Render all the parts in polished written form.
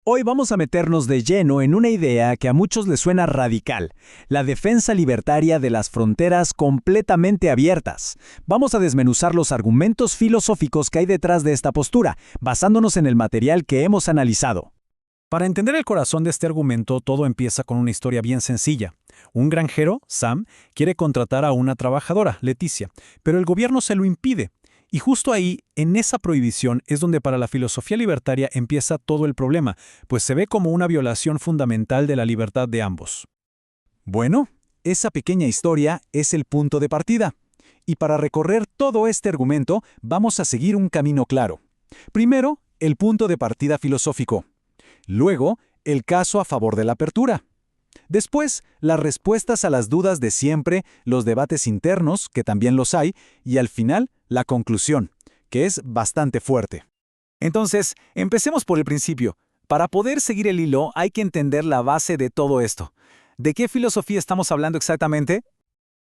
Hoy vamos a meternos de lleno en una idea que a muchos les suena radical, la defensa libertaria de las fronteras completamente abiertas. Vamos a desmenuzar los argumentos filosóficos que hay detrás de esta postura, basándonos en el material que hemos analizado. Para entender el corazón de este argumento, todo empieza con una historia bien sencilla. Un granjero, Sam, quiere contratar a una trabajadora, Leticia, pero el gobierno se lo impide. Y justo ahí, en esa prohibición, es donde para la filosofía libertaria empieza todo el problema, pues se ve como una violación fundamental de la libertad de ambos. Bueno, esa pequeña historia es el punto de partida. Y para recorrer todo este argumento, vamos a seguir un camino claro. Primero, el punto de partida filosófico. Luego, el caso a favor de la apertura. Después, las respuestas a las dudas de siempre, los debates internos, que también los hay, y al final, la conclusión, que es bastante fuerte. Entonces, empecemos por el principio. Para poder seguir el hilo, hay que entender la base de todo esto. ¿De qué filosofía estamos hablando exactamente?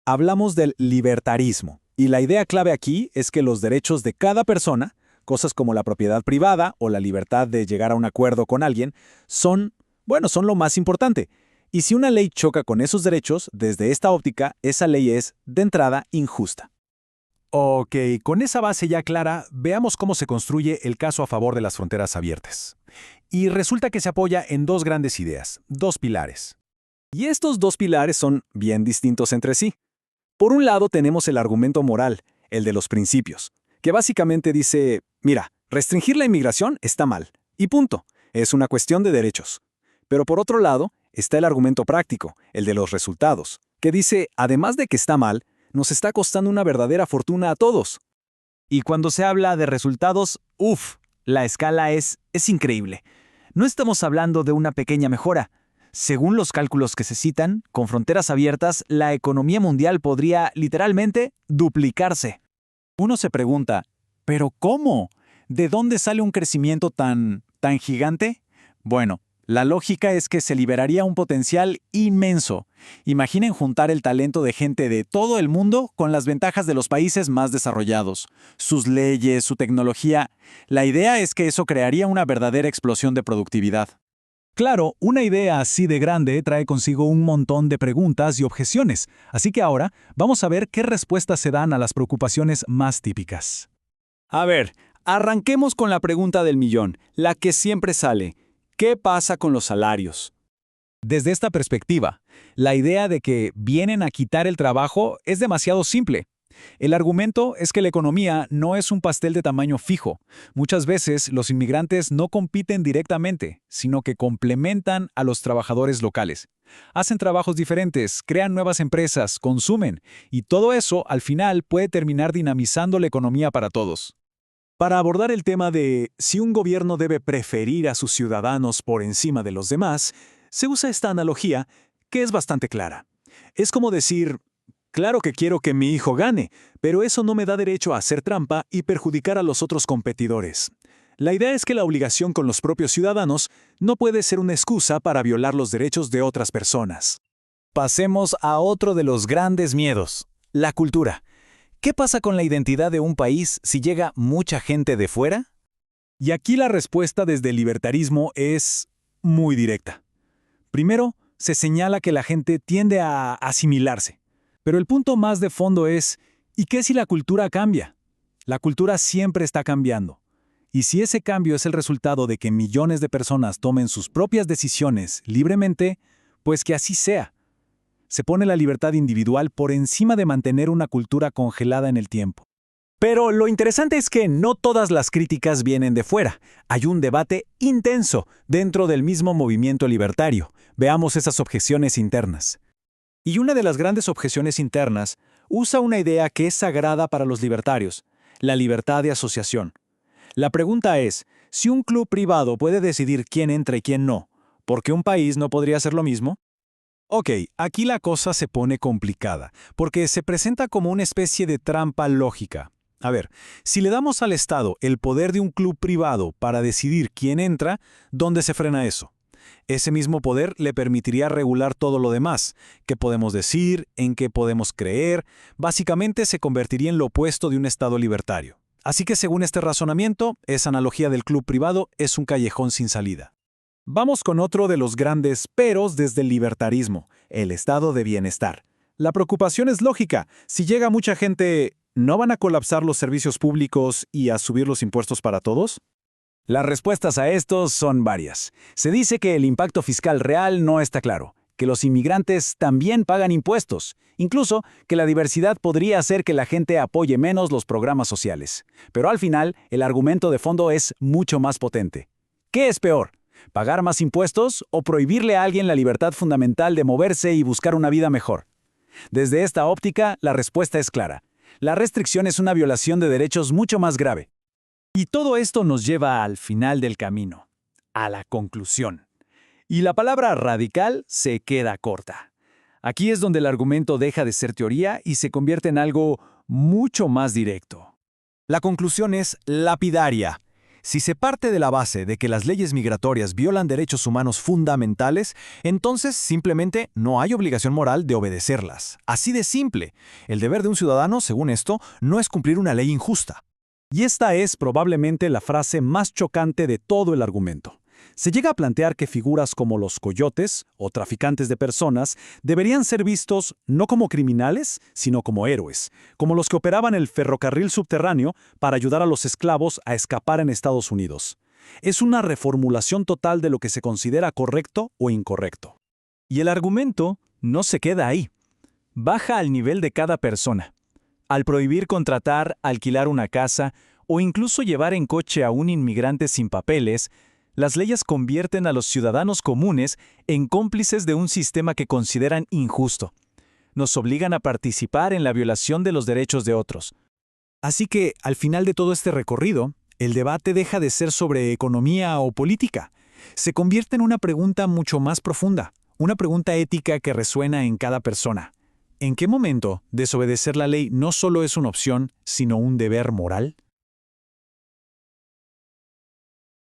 Hablamos del libertarismo, y la idea clave aquí es que los derechos de cada persona, cosas como la propiedad privada o la libertad de llegar a un acuerdo con alguien, son lo más importante. Y si una ley choca con esos derechos, desde esta óptica, esa ley es, de entrada, injusta. Ok, con esa base ya clara, veamos cómo se construye el caso a favor de las fronteras abiertas. Y resulta que se apoya en dos grandes ideas, dos pilares. Y estos dos pilares son bien distintos entre sí. Por un lado tenemos el argumento moral, el de los principios, que básicamente dice, mira, restringir la inmigración está mal, y punto, es una cuestión de derechos. Pero por otro lado, está el argumento práctico, el de los resultados, que dice, además de que está mal, nos está costando una verdadera fortuna a todos. Y cuando se habla de resultados, la escala es increíble. No estamos hablando de una pequeña mejora. Según los cálculos que se citan, con fronteras abiertas, la economía mundial podría, literalmente, duplicarse. Uno se pregunta, ¿pero cómo? ¿De dónde sale un crecimiento tan gigante? Bueno, la lógica es que se liberaría un potencial inmenso. Imaginen juntar el talento de gente de todo el mundo con las ventajas de los países más desarrollados, sus leyes, su tecnología. La idea es que eso crearía una verdadera explosión de productividad. Claro, una idea así de grande trae consigo un montón de preguntas y objeciones, así que ahora vamos a ver qué respuestas se dan a las preocupaciones más típicas. A ver, arranquemos con la pregunta del millón, la que siempre sale. ¿Qué pasa con los salarios? Desde esta perspectiva, la idea de que vienen a quitar el trabajo es demasiado simple. El argumento es que la economía no es un pastel de tamaño fijo. Muchas veces los inmigrantes no compiten directamente, sino que complementan a los trabajadores locales. Hacen trabajos diferentes, crean nuevas empresas, consumen, y todo eso al final puede terminar dinamizando la economía para todos. Para abordar el tema de si un gobierno debe preferir a sus ciudadanos por encima de los demás, se usa esta analogía que es bastante clara. Es como decir, claro que quiero que mi hijo gane, pero eso no me da derecho a hacer trampa y perjudicar a los otros competidores. La idea es que la obligación con los propios ciudadanos no puede ser una excusa para violar los derechos de otras personas. Pasemos a otro de los grandes miedos, la cultura. ¿Qué pasa con la identidad de un país si llega mucha gente de fuera? Y aquí la respuesta desde el libertarismo es muy directa. Primero, se señala que la gente tiende a asimilarse. Pero el punto más de fondo es, ¿y qué si la cultura cambia? La cultura siempre está cambiando. Y si ese cambio es el resultado de que millones de personas tomen sus propias decisiones libremente, pues que así sea. Se pone la libertad individual por encima de mantener una cultura congelada en el tiempo. Pero lo interesante es que no todas las críticas vienen de fuera. Hay un debate intenso dentro del mismo movimiento libertario. Veamos esas objeciones internas. Y una de las grandes objeciones internas usa una idea que es sagrada para los libertarios, la libertad de asociación. La pregunta es, si un club privado puede decidir quién entra y quién no, ¿por qué un país no podría hacer lo mismo? Ok, aquí la cosa se pone complicada, porque se presenta como una especie de trampa lógica. A ver, si le damos al Estado el poder de un club privado para decidir quién entra, ¿dónde se frena eso? Ese mismo poder le permitiría regular todo lo demás, qué podemos decir, en qué podemos creer, básicamente se convertiría en lo opuesto de un Estado libertario. Así que según este razonamiento, esa analogía del club privado es un callejón sin salida. Vamos con otro de los grandes peros desde el libertarismo, el estado de bienestar. La preocupación es lógica. Si llega mucha gente, ¿no van a colapsar los servicios públicos y a subir los impuestos para todos? Las respuestas a estos son varias. Se dice que el impacto fiscal real no está claro, que los inmigrantes también pagan impuestos, incluso que la diversidad podría hacer que la gente apoye menos los programas sociales. Pero al final, el argumento de fondo es mucho más potente. ¿Qué es peor? ¿Pagar más impuestos o prohibirle a alguien la libertad fundamental de moverse y buscar una vida mejor? Desde esta óptica, la respuesta es clara. La restricción es una violación de derechos mucho más grave. Y todo esto nos lleva al final del camino, a la conclusión. Y la palabra radical se queda corta. Aquí es donde el argumento deja de ser teoría y se convierte en algo mucho más directo. La conclusión es lapidaria. Si se parte de la base de que las leyes migratorias violan derechos humanos fundamentales, entonces simplemente no hay obligación moral de obedecerlas. Así de simple. El deber de un ciudadano, según esto, no es cumplir una ley injusta. Y esta es probablemente la frase más chocante de todo el argumento. Se llega a plantear que figuras como los coyotes o traficantes de personas deberían ser vistos no como criminales, sino como héroes, como los que operaban el ferrocarril subterráneo para ayudar a los esclavos a escapar en Estados Unidos. Es una reformulación total de lo que se considera correcto o incorrecto. Y el argumento no se queda ahí. Baja al nivel de cada persona. Al prohibir contratar, alquilar una casa o incluso llevar en coche a un inmigrante sin papeles, las leyes convierten a los ciudadanos comunes en cómplices de un sistema que consideran injusto. Nos obligan a participar en la violación de los derechos de otros. Así que, al final de todo este recorrido, el debate deja de ser sobre economía o política. Se convierte en una pregunta mucho más profunda, una pregunta ética que resuena en cada persona. ¿En qué momento desobedecer la ley no solo es una opción, sino un deber moral?